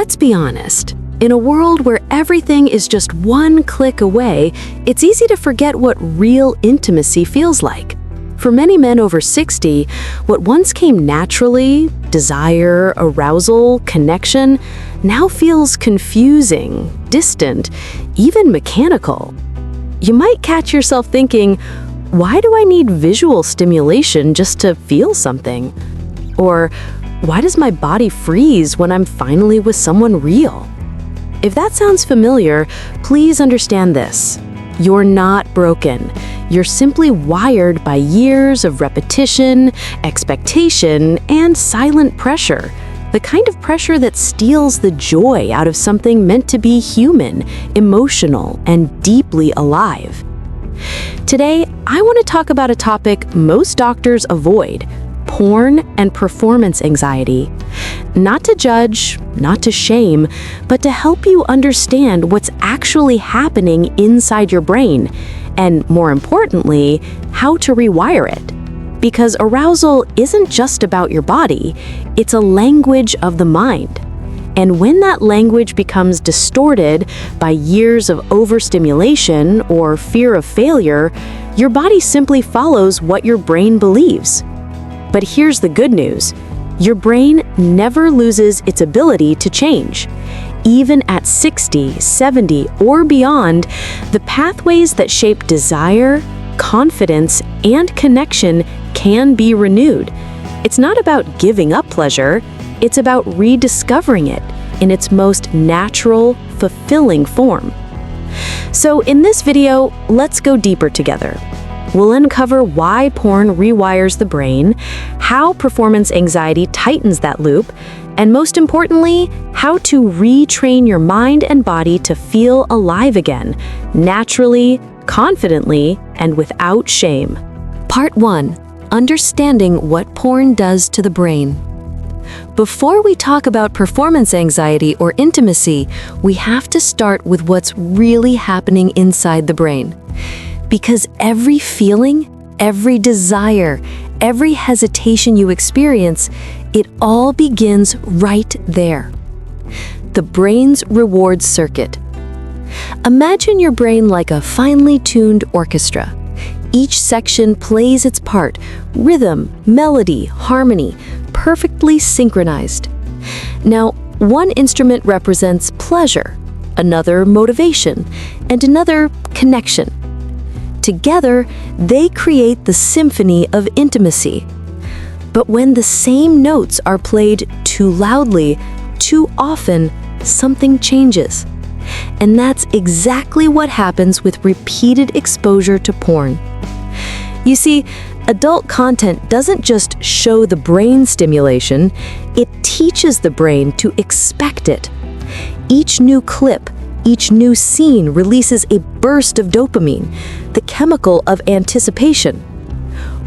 Let's be honest. In a world where everything is just one click away, it's easy to forget what real intimacy feels like. For many men over 60, what once came naturally, desire, arousal, connection, now feels confusing, distant, even mechanical. You might catch yourself thinking, why do I need visual stimulation just to feel something? Or, why does my body freeze when I'm finally with someone real? If that sounds familiar, please understand this. You're not broken. You're simply wired by years of repetition, expectation, and silent pressure. The kind of pressure that steals the joy out of something meant to be human, emotional, and deeply alive. Today, I want to talk about a topic most doctors avoid: porn and performance anxiety. Not to judge, not to shame, but to help you understand what's actually happening inside your brain, and more importantly, how to rewire it. Because arousal isn't just about your body, it's a language of the mind. And when that language becomes distorted by years of overstimulation or fear of failure, your body simply follows what your brain believes. But here's the good news. Your brain never loses its ability to change. Even at 60, 70, or beyond, the pathways that shape desire, confidence, and connection can be renewed. It's not about giving up pleasure, it's about rediscovering it in its most natural, fulfilling form. So in this video, let's go deeper together. We'll uncover why porn rewires the brain, how performance anxiety tightens that loop, and most importantly, how to retrain your mind and body to feel alive again, naturally, confidently, and without shame. Part 1. Understanding what porn does to the brain. Before we talk about performance anxiety or intimacy, we have to start with what's really happening inside the brain. Because every feeling, every desire, every hesitation you experience, it all begins right there. The brain's reward circuit. Imagine your brain like a finely tuned orchestra. Each section plays its part, rhythm, melody, harmony, perfectly synchronized. Now, one instrument represents pleasure, another motivation, and another connection. Together, they create the symphony of intimacy. But when the same notes are played too loudly, too often, something changes. And that's exactly what happens with repeated exposure to porn. You see, adult content doesn't just show the brain stimulation, it teaches the brain to expect it. Each new clip, each new scene releases a burst of dopamine, the chemical of anticipation.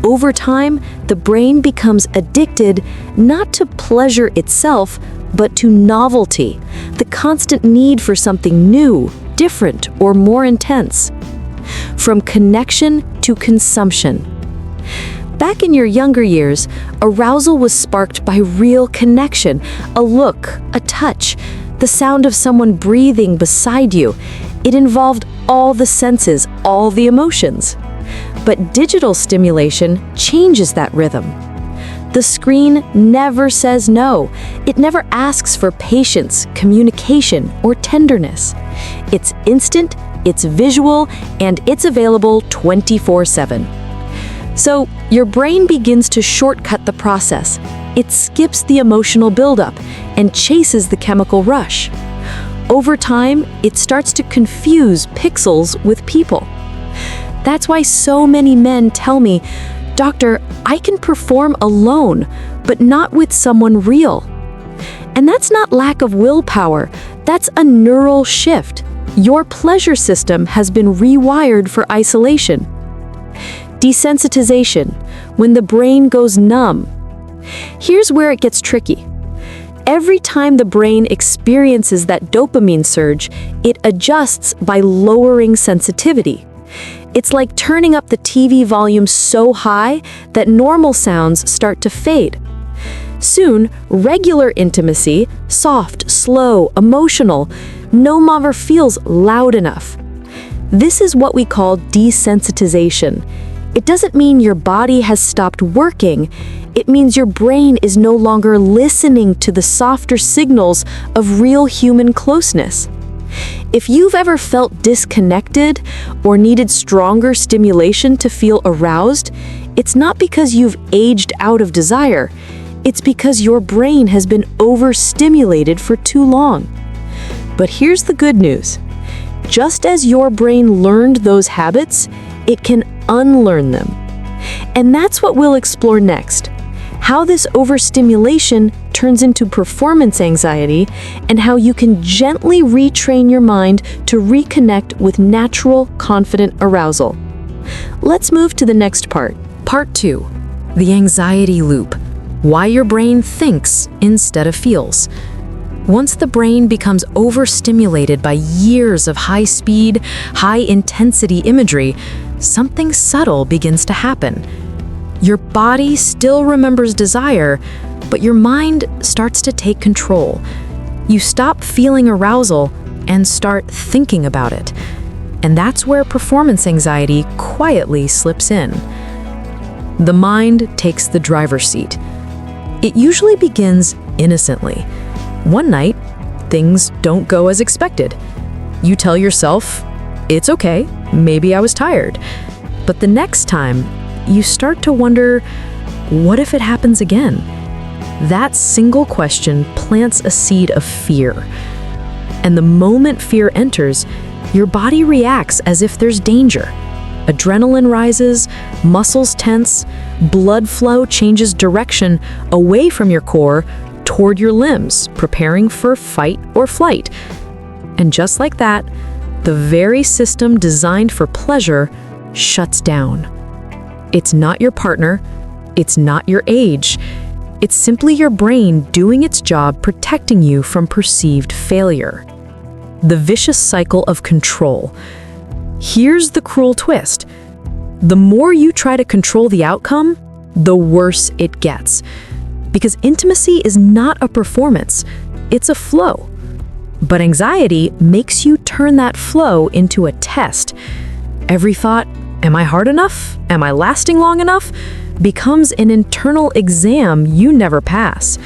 Over time, the brain becomes addicted not to pleasure itself, but to novelty, the constant need for something new, different, or more intense. From connection to consumption. Back in your younger years, arousal was sparked by real connection, a look, a touch, the sound of someone breathing beside you. It involved all the senses, all the emotions. But digital stimulation changes that rhythm. The screen never says no. It never asks for patience, communication, or tenderness. It's instant, it's visual, and it's available 24/7. So your brain begins to shortcut the process. It skips the emotional buildup and chases the chemical rush. Over time, it starts to confuse pixels with people. That's why so many men tell me, "Doctor, I can perform alone, but not with someone real." And that's not lack of willpower, that's a neural shift. Your pleasure system has been rewired for isolation. Desensitization, when the brain goes numb. Here's where it gets tricky. Every time the brain experiences that dopamine surge, it adjusts by lowering sensitivity. It's like turning up the TV volume so high that normal sounds start to fade. Soon, regular intimacy, soft, slow, emotional, no longer feels loud enough. This is what we call desensitization. It doesn't mean your body has stopped working. It means your brain is no longer listening to the softer signals of real human closeness. If you've ever felt disconnected or needed stronger stimulation to feel aroused, it's not because you've aged out of desire. It's because your brain has been overstimulated for too long. But here's the good news. Just as your brain learned those habits, it can unlearn them. And that's what we'll explore next. How this overstimulation turns into performance anxiety and how you can gently retrain your mind to reconnect with natural, confident arousal. Let's move to the next part. Part 2. The anxiety loop. Why your brain thinks instead of feels. Once the brain becomes overstimulated by years of high-speed, high-intensity imagery, something subtle begins to happen. Your body still remembers desire, but your mind starts to take control. You stop feeling arousal and start thinking about it. And that's where performance anxiety quietly slips in. The mind takes the driver's seat. It usually begins innocently. One night, things don't go as expected. You tell yourself, it's okay, maybe I was tired. But the next time, you start to wonder, what if it happens again? That single question plants a seed of fear. And the moment fear enters, your body reacts as if there's danger. Adrenaline rises, muscles tense, blood flow changes direction away from your core toward your limbs, preparing for fight or flight. And just like that, the very system designed for pleasure shuts down. It's not your partner, it's not your age. It's simply your brain doing its job protecting you from perceived failure. The vicious cycle of control. Here's the cruel twist. The more you try to control the outcome, the worse it gets. Because intimacy is not a performance, it's a flow. But anxiety makes you turn that flow into a test. Every thought, am I hard enough? Am I lasting long enough? Becomes an internal exam you never pass.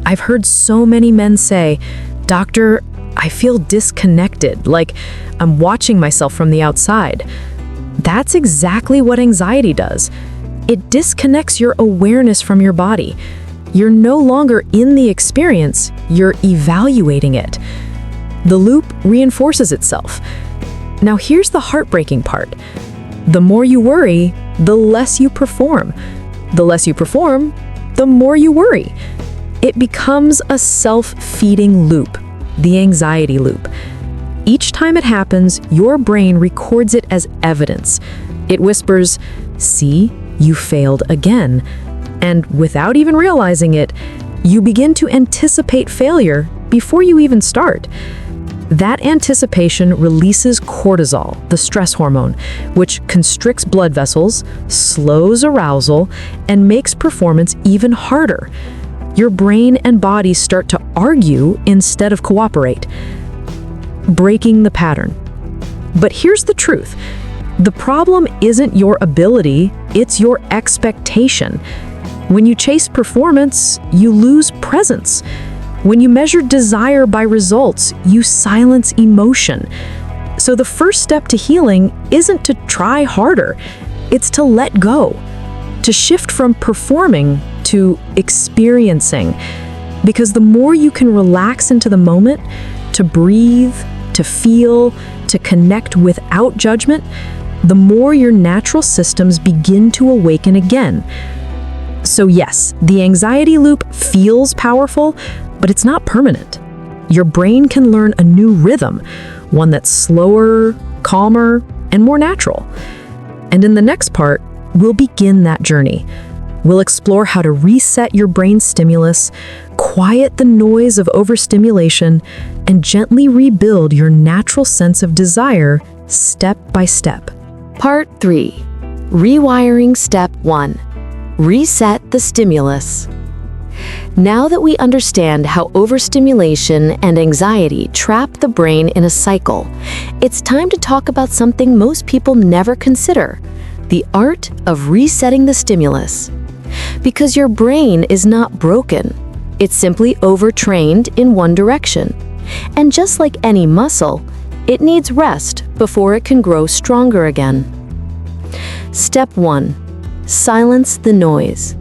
I've heard so many men say, "Doctor, I feel disconnected, like I'm watching myself from the outside." That's exactly what anxiety does. It disconnects your awareness from your body. You're no longer in the experience, you're evaluating it. The loop reinforces itself. Now here's the heartbreaking part. The more you worry, the less you perform. The less you perform, the more you worry. It becomes a self-feeding loop, the anxiety loop. Each time it happens, your brain records it as evidence. It whispers, "See, you failed again." And without even realizing it, you begin to anticipate failure before you even start. That anticipation releases cortisol, the stress hormone, which constricts blood vessels, slows arousal, and makes performance even harder. Your brain and body start to argue instead of cooperate, breaking the pattern. But here's the truth. The problem isn't your ability, it's your expectation. When you chase performance, you lose presence. When you measure desire by results, you silence emotion. So the first step to healing isn't to try harder, it's to let go, to shift from performing to experiencing. Because the more you can relax into the moment, to breathe, to feel, to connect without judgment, the more your natural systems begin to awaken again. So yes, the anxiety loop feels powerful, but it's not permanent. Your brain can learn a new rhythm, one that's slower, calmer, and more natural. And in the next part, we'll begin that journey. We'll explore how to reset your brain stimulus, quiet the noise of overstimulation, and gently rebuild your natural sense of desire step by step. Part 3. Rewiring Step 1. Reset the stimulus. Now that we understand how overstimulation and anxiety trap the brain in a cycle, it's time to talk about something most people never consider: the art of resetting the stimulus. Because your brain is not broken, it's simply overtrained in one direction. And just like any muscle, it needs rest before it can grow stronger again. Step 1. Silence the noise.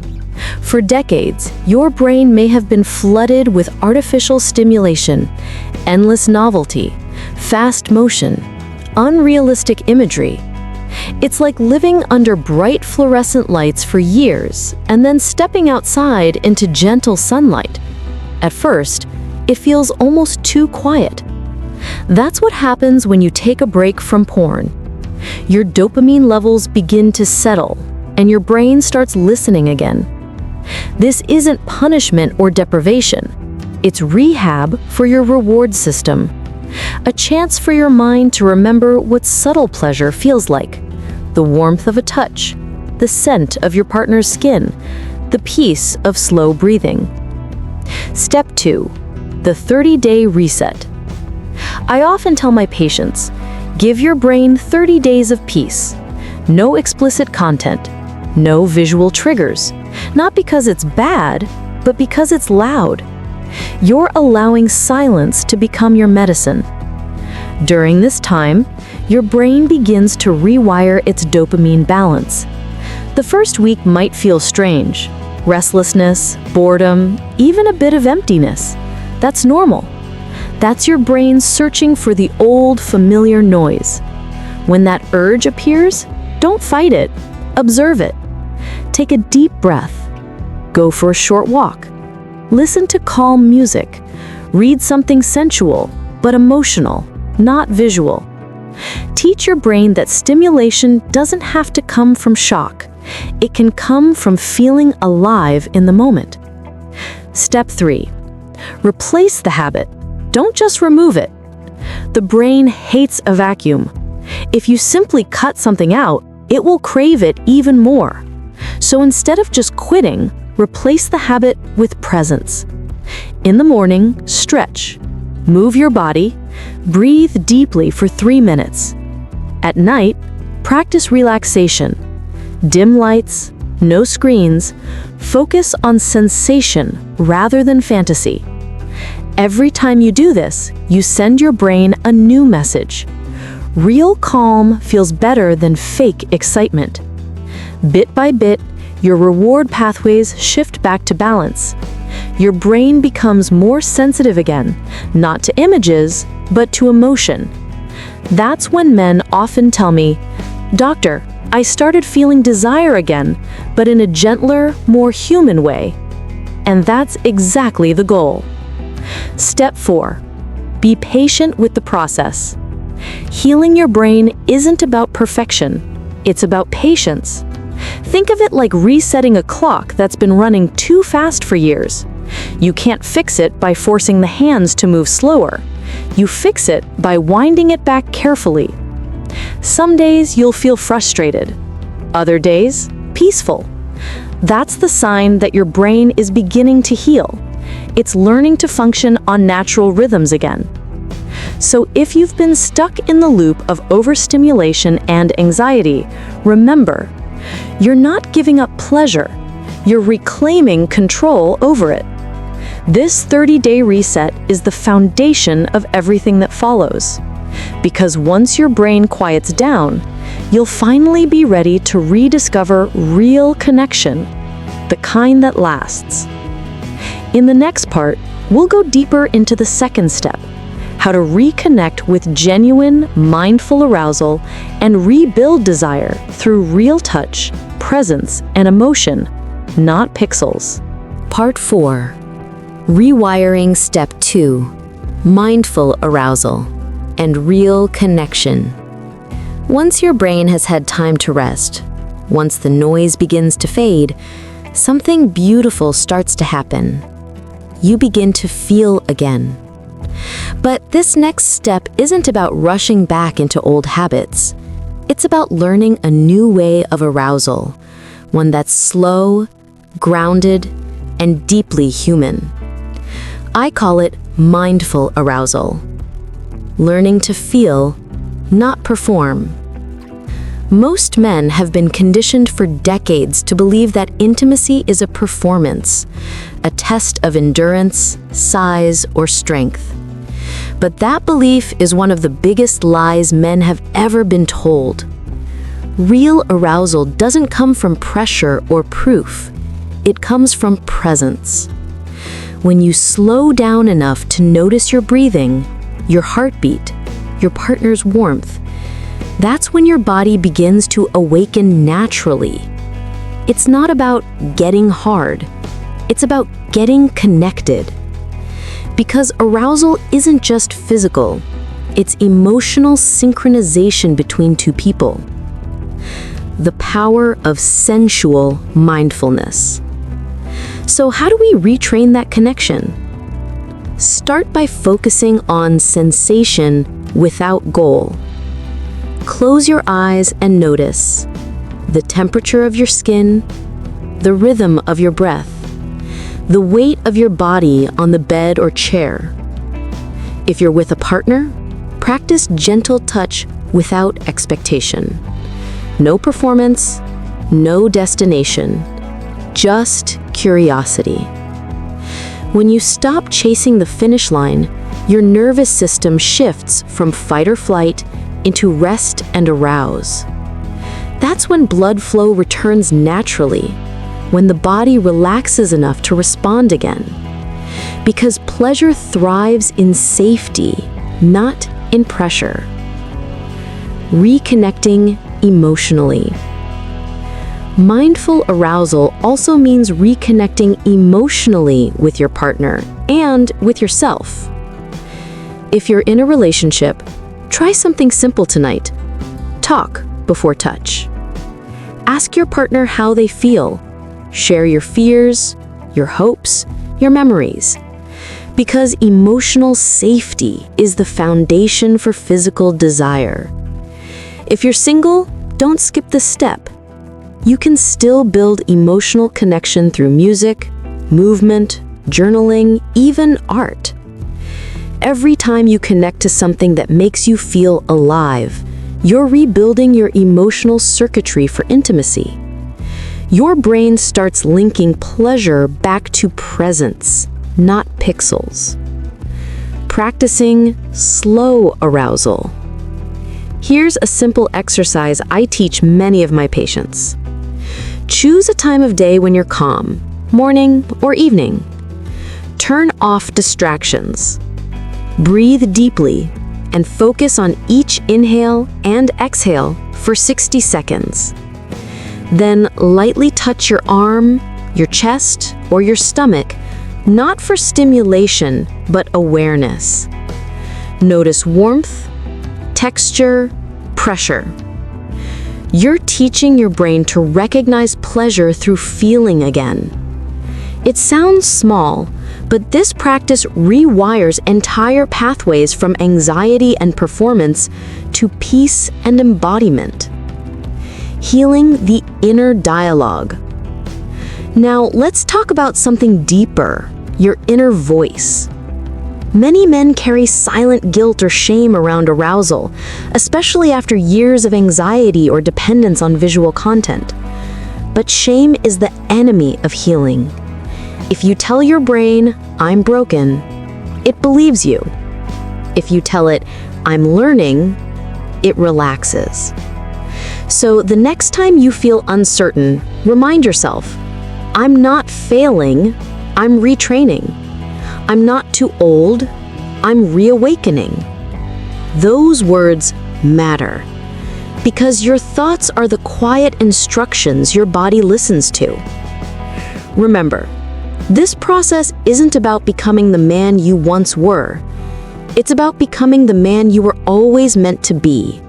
For decades, your brain may have been flooded with artificial stimulation, endless novelty, fast motion, unrealistic imagery. It's like living under bright fluorescent lights for years and then stepping outside into gentle sunlight. At first, it feels almost too quiet. That's what happens when you take a break from porn. Your dopamine levels begin to settle, and your brain starts listening again. This isn't punishment or deprivation. It's rehab for your reward system. A chance for your mind to remember what subtle pleasure feels like: the warmth of a touch, the scent of your partner's skin, the peace of slow breathing. Step 2. The 30-day reset. I often tell my patients, give your brain 30 days of peace. No explicit content, no visual triggers. Not because it's bad, but because it's loud. You're allowing silence to become your medicine. During this time, your brain begins to rewire its dopamine balance. The first week might feel strange: restlessness, boredom, even a bit of emptiness. That's normal. That's your brain searching for the old, familiar noise. When that urge appears, don't fight it. Observe it. Take a deep breath. Go for a short walk. Listen to calm music. Read something sensual, but emotional, not visual. Teach your brain that stimulation doesn't have to come from shock. It can come from feeling alive in the moment. Step 3. Replace the habit. Don't just remove it. The brain hates a vacuum. If you simply cut something out, it will crave it even more. So instead of just quitting, replace the habit with presence. In the morning, stretch. Move your body. Breathe deeply for 3 minutes. At night, practice relaxation. Dim lights, no screens. Focus on sensation rather than fantasy. Every time you do this, you send your brain a new message. Real calm feels better than fake excitement. Bit by bit, your reward pathways shift back to balance. Your brain becomes more sensitive again, not to images, but to emotion. That's when men often tell me, "Doctor, I started feeling desire again, but in a gentler, more human way." And that's exactly the goal. Step 4. Be patient with the process. Healing your brain isn't about perfection. It's about patience. Think of it like resetting a clock that's been running too fast for years. You can't fix it by forcing the hands to move slower. You fix it by winding it back carefully. Some days you'll feel frustrated. Other days, peaceful. That's the sign that your brain is beginning to heal. It's learning to function on natural rhythms again. So if you've been stuck in the loop of overstimulation and anxiety, remember, you're not giving up pleasure. You're reclaiming control over it. This 30-day reset is the foundation of everything that follows. Because once your brain quiets down, you'll finally be ready to rediscover real connection, the kind that lasts. In the next part, we'll go deeper into the second step: how to reconnect with genuine, mindful arousal and rebuild desire through real touch, presence, and emotion, not pixels. Part 4. Rewiring Step 2. Mindful arousal and real connection. Once your brain has had time to rest, once the noise begins to fade, something beautiful starts to happen. You begin to feel again. But this next step isn't about rushing back into old habits. It's about learning a new way of arousal, one that's slow, grounded, and deeply human. I call it mindful arousal. Learning to feel, not perform. Most men have been conditioned for decades to believe that intimacy is a performance, a test of endurance, size, or strength. But that belief is one of the biggest lies men have ever been told. Real arousal doesn't come from pressure or proof. It comes from presence. When you slow down enough to notice your breathing, your heartbeat, your partner's warmth, that's when your body begins to awaken naturally. It's not about getting hard. It's about getting connected. Because arousal isn't just physical, it's emotional synchronization between two people. The power of sensual mindfulness. So how do we retrain that connection? Start by focusing on sensation without goal. Close your eyes and notice the temperature of your skin, the rhythm of your breath, the weight of your body on the bed or chair. If you're with a partner, practice gentle touch without expectation. No performance, no destination, just curiosity. When you stop chasing the finish line, your nervous system shifts from fight or flight into rest and arouse. That's when blood flow returns naturally, when the body relaxes enough to respond again. Because pleasure thrives in safety, not in pressure. Reconnecting emotionally. Mindful arousal also means reconnecting emotionally with your partner and with yourself. If you're in a relationship, try something simple tonight. Talk before touch. Ask your partner how they feel. Share your fears, your hopes, your memories. Because emotional safety is the foundation for physical desire. If you're single, don't skip this step. You can still build emotional connection through music, movement, journaling, even art. Every time you connect to something that makes you feel alive, you're rebuilding your emotional circuitry for intimacy. Your brain starts linking pleasure back to presence, not pixels. Practicing slow arousal. Here's a simple exercise I teach many of my patients. Choose a time of day when you're calm, morning or evening. Turn off distractions. Breathe deeply and focus on each inhale and exhale for 60 seconds. Then lightly touch your arm, your chest, or your stomach, not for stimulation, but awareness. Notice warmth, texture, pressure. You're teaching your brain to recognize pleasure through feeling again. It sounds small, but this practice rewires entire pathways from anxiety and performance to peace and embodiment. Healing the inner dialogue. Now, let's talk about something deeper, your inner voice. Many men carry silent guilt or shame around arousal, especially after years of anxiety or dependence on visual content. But shame is the enemy of healing. If you tell your brain, "I'm broken," it believes you. If you tell it, "I'm learning," it relaxes. So the next time you feel uncertain, remind yourself, "I'm not failing, I'm retraining. I'm not too old, I'm reawakening." Those words matter, because your thoughts are the quiet instructions your body listens to. Remember, this process isn't about becoming the man you once were. It's about becoming the man you were always meant to be.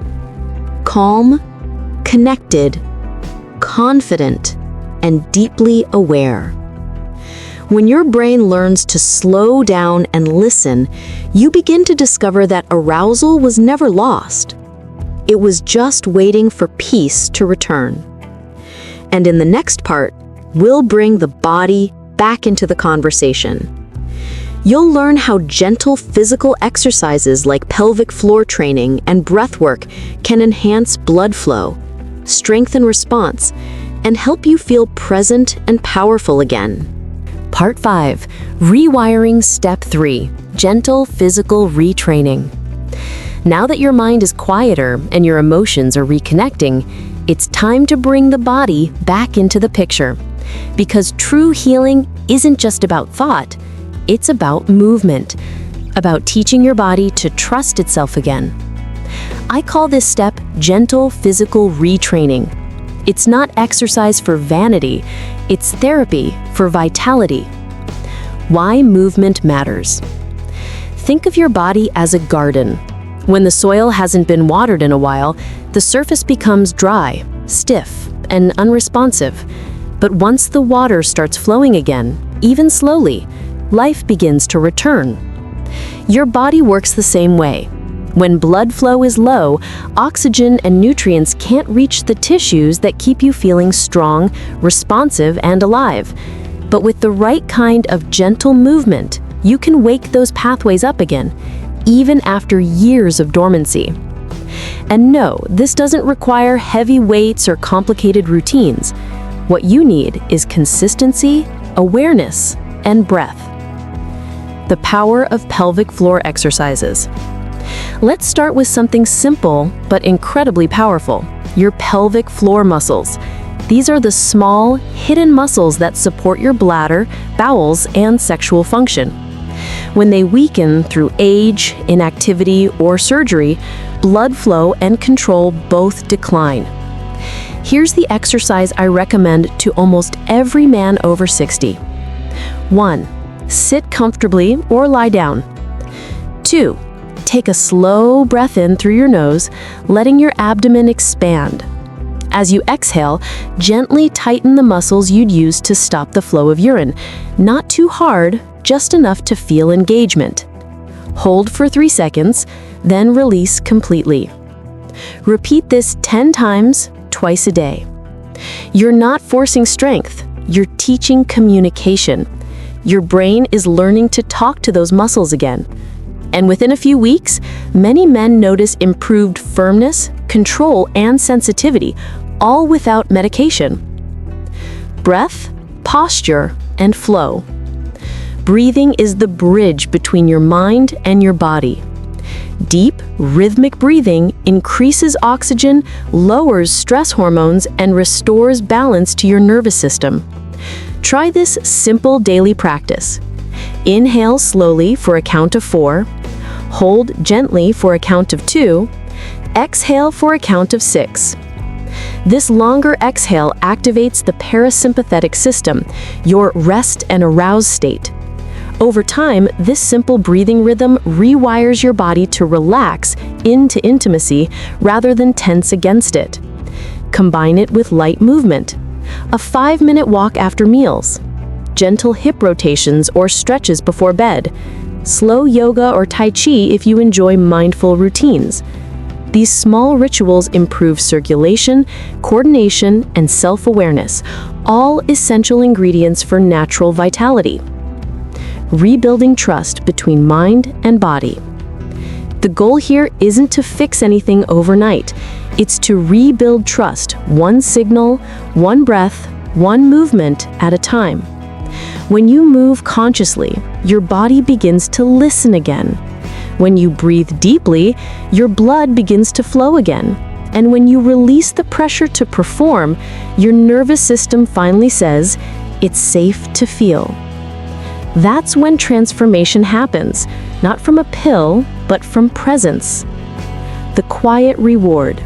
Calm, connected, confident, and deeply aware. When your brain learns to slow down and listen, you begin to discover that arousal was never lost. It was just waiting for peace to return. And in the next part, we'll bring the body, back into the conversation. You'll learn how gentle physical exercises like pelvic floor training and breath work can enhance blood flow, strengthen response, and help you feel present and powerful again. Part 5. Rewiring Step 3. Gentle Physical Retraining. Now that your mind is quieter and your emotions are reconnecting, it's time to bring the body back into the picture. Because true healing isn't just about thought, it's about movement, about teaching your body to trust itself again. I call this step gentle physical retraining. It's not exercise for vanity, it's therapy for vitality. Why movement matters. Think of your body as a garden. When the soil hasn't been watered in a while, the surface becomes dry, stiff, and unresponsive. But once the water starts flowing again, even slowly, life begins to return. Your body works the same way. When blood flow is low, oxygen and nutrients can't reach the tissues that keep you feeling strong, responsive, and alive. But with the right kind of gentle movement, you can wake those pathways up again, even after years of dormancy. And no, this doesn't require heavy weights or complicated routines. What you need is consistency, awareness, and breath. The power of pelvic floor exercises. Let's start with something simple but incredibly powerful: your pelvic floor muscles. These are the small, hidden muscles that support your bladder, bowels, and sexual function. When they weaken through age, inactivity, or surgery, blood flow and control both decline. Here's the exercise I recommend to almost every man over 60. 1. Sit comfortably or lie down. 2. Take a slow breath in through your nose, letting your abdomen expand. As you exhale, gently tighten the muscles you'd use to stop the flow of urine. Not too hard, just enough to feel engagement. Hold for 3 seconds, then release completely. Repeat this 10 times, twice a day. You're not forcing strength, you're teaching communication. Your brain is learning to talk to those muscles again. And within a few weeks, many men notice improved firmness, control, and sensitivity, all without medication. Breath, posture, and flow. Breathing is the bridge between your mind and your body. Deep, rhythmic breathing increases oxygen, lowers stress hormones, and restores balance to your nervous system. Try this simple daily practice. Inhale slowly for a count of 4, hold gently for a count of 2, exhale for a count of 6. This longer exhale activates the parasympathetic system, your rest and arouse state. Over time, this simple breathing rhythm rewires your body to relax into intimacy rather than tense against it. Combine it with light movement. A 5-minute walk after meals. Gentle hip rotations or stretches before bed. Slow yoga or tai chi if you enjoy mindful routines. These small rituals improve circulation, coordination, and self-awareness, all essential ingredients for natural vitality. Rebuilding trust between mind and body. The goal here isn't to fix anything overnight. It's to rebuild trust, one signal, one breath, one movement at a time. When you move consciously, your body begins to listen again. When you breathe deeply, your blood begins to flow again. And when you release the pressure to perform, your nervous system finally says, "It's safe to feel." That's when transformation happens, not from a pill, but from presence. The quiet reward.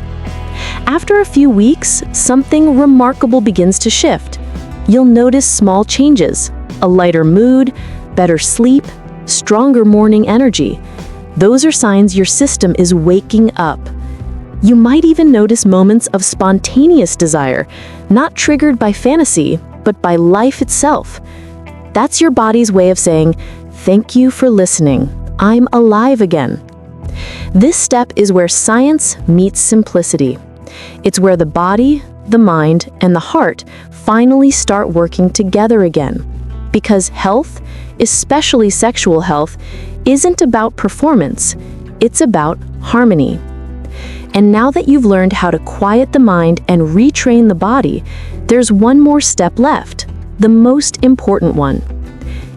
After a few weeks, something remarkable begins to shift. You'll notice small changes: a lighter mood, better sleep, stronger morning energy. Those are signs your system is waking up. You might even notice moments of spontaneous desire, not triggered by fantasy, but by life itself. That's your body's way of saying, "Thank you for listening. I'm alive again." This step is where science meets simplicity. It's where the body, the mind, and the heart finally start working together again. Because health, especially sexual health, isn't about performance, it's about harmony. And now that you've learned how to quiet the mind and retrain the body, there's one more step left, the most important one.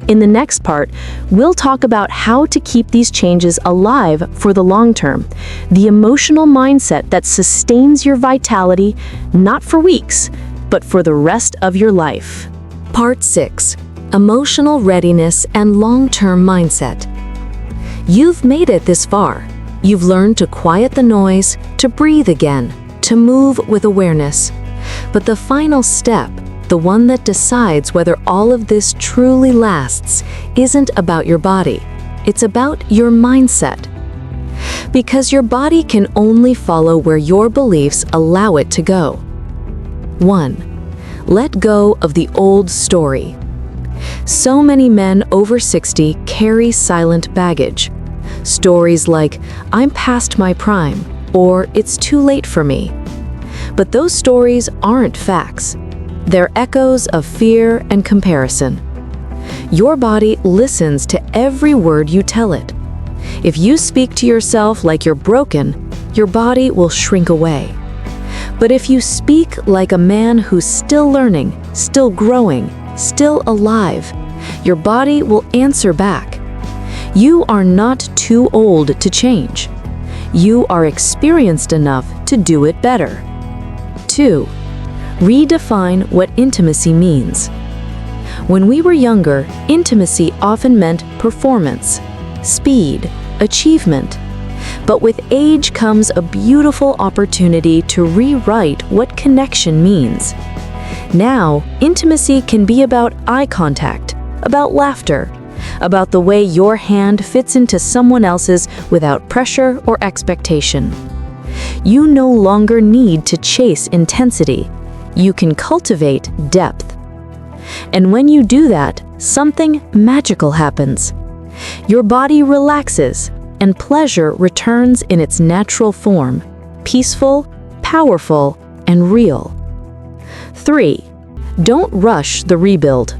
In the next part, we'll talk about how to keep these changes alive for the long term, the emotional mindset that sustains your vitality, not for weeks, but for the rest of your life. Part 6. Emotional readiness and long-term mindset. You've made it this far. You've learned to quiet the noise, to breathe again, to move with awareness. But the final step, the one that decides whether all of this truly lasts, isn't about your body. It's about your mindset. Because your body can only follow where your beliefs allow it to go. 1. Let go of the old story. So many men over 60 carry silent baggage. Stories like, "I'm past my prime," or "It's too late for me." But those stories aren't facts. They're echoes of fear and comparison. Your body listens to every word you tell it. If you speak to yourself like you're broken, your body will shrink away. But if you speak like a man who's still learning, still growing, still alive, your body will answer back. You are not too old to change. You are experienced enough to do it better. 2. Redefine what intimacy means. When we were younger, intimacy often meant performance, speed, achievement. But with age comes a beautiful opportunity to rewrite what connection means. Now, intimacy can be about eye contact, about laughter, about the way your hand fits into someone else's without pressure or expectation. You no longer need to chase intensity. You can cultivate depth. And when you do that, something magical happens. Your body relaxes, and pleasure returns in its natural form, peaceful, powerful, and real. 3. Don't rush the rebuild.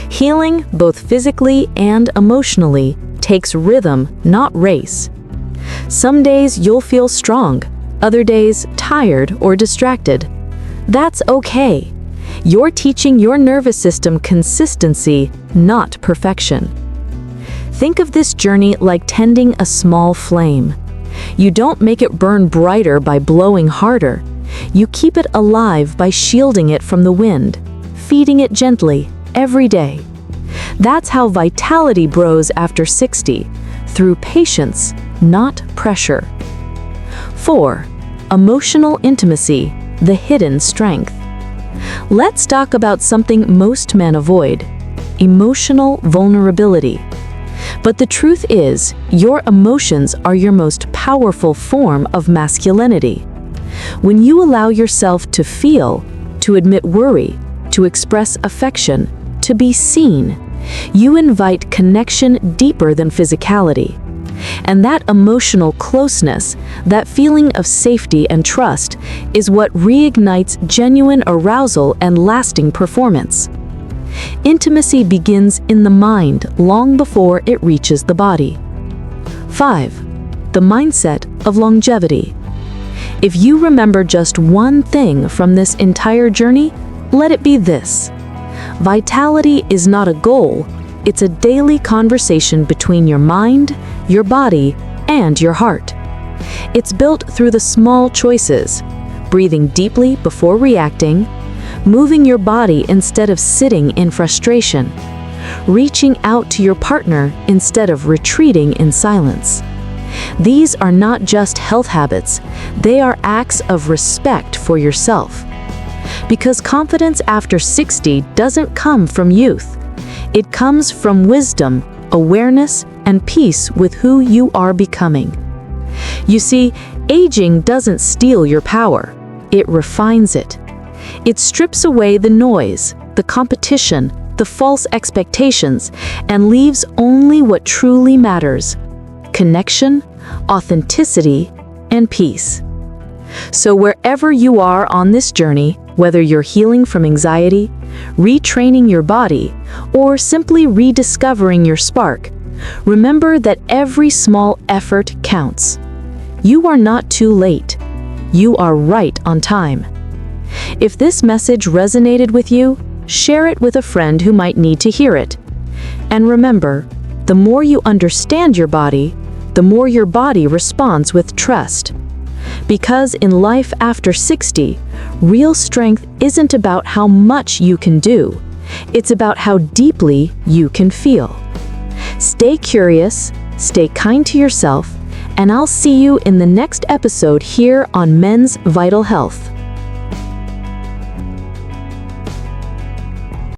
Healing, both physically and emotionally, takes rhythm, not race. Some days you'll feel strong, other days tired or distracted. That's okay. You're teaching your nervous system consistency, not perfection. Think of this journey like tending a small flame. You don't make it burn brighter by blowing harder. You keep it alive by shielding it from the wind, feeding it gently, every day. That's how vitality grows after 60, through patience, not pressure. 4. Emotional intimacy, the hidden strength. Let's talk about something most men avoid: emotional vulnerability. But the truth is, your emotions are your most powerful form of masculinity. When you allow yourself to feel, to admit worry, to express affection, to be seen, you invite connection deeper than physicality. And that emotional closeness, that feeling of safety and trust, is what reignites genuine arousal and lasting performance. Intimacy begins in the mind long before it reaches the body. 5. The mindset of longevity. If you remember just one thing from this entire journey, let it be this: vitality is not a goal, it's a daily conversation between your mind, your body, and your heart. It's built through the small choices: breathing deeply before reacting, moving your body instead of sitting in frustration, reaching out to your partner instead of retreating in silence. These are not just health habits, they are acts of respect for yourself. Because confidence after 60 doesn't come from youth. It comes from wisdom, awareness, and peace with who you are becoming. You see, aging doesn't steal your power, it refines it. It strips away the noise, the competition, the false expectations, and leaves only what truly matters: connection, authenticity, and peace. So wherever you are on this journey, Whether you're healing from anxiety, retraining your body, or simply rediscovering your spark, remember that every small effort counts. You are not too late. You are right on time. If this message resonated with you, share it with a friend who might need to hear it. And remember, the more you understand your body, the more your body responds with trust. Because in life after 60, real strength isn't about how much you can do. It's about how deeply you can feel. Stay curious, stay kind to yourself, and I'll see you in the next episode here on Men's Vital Health.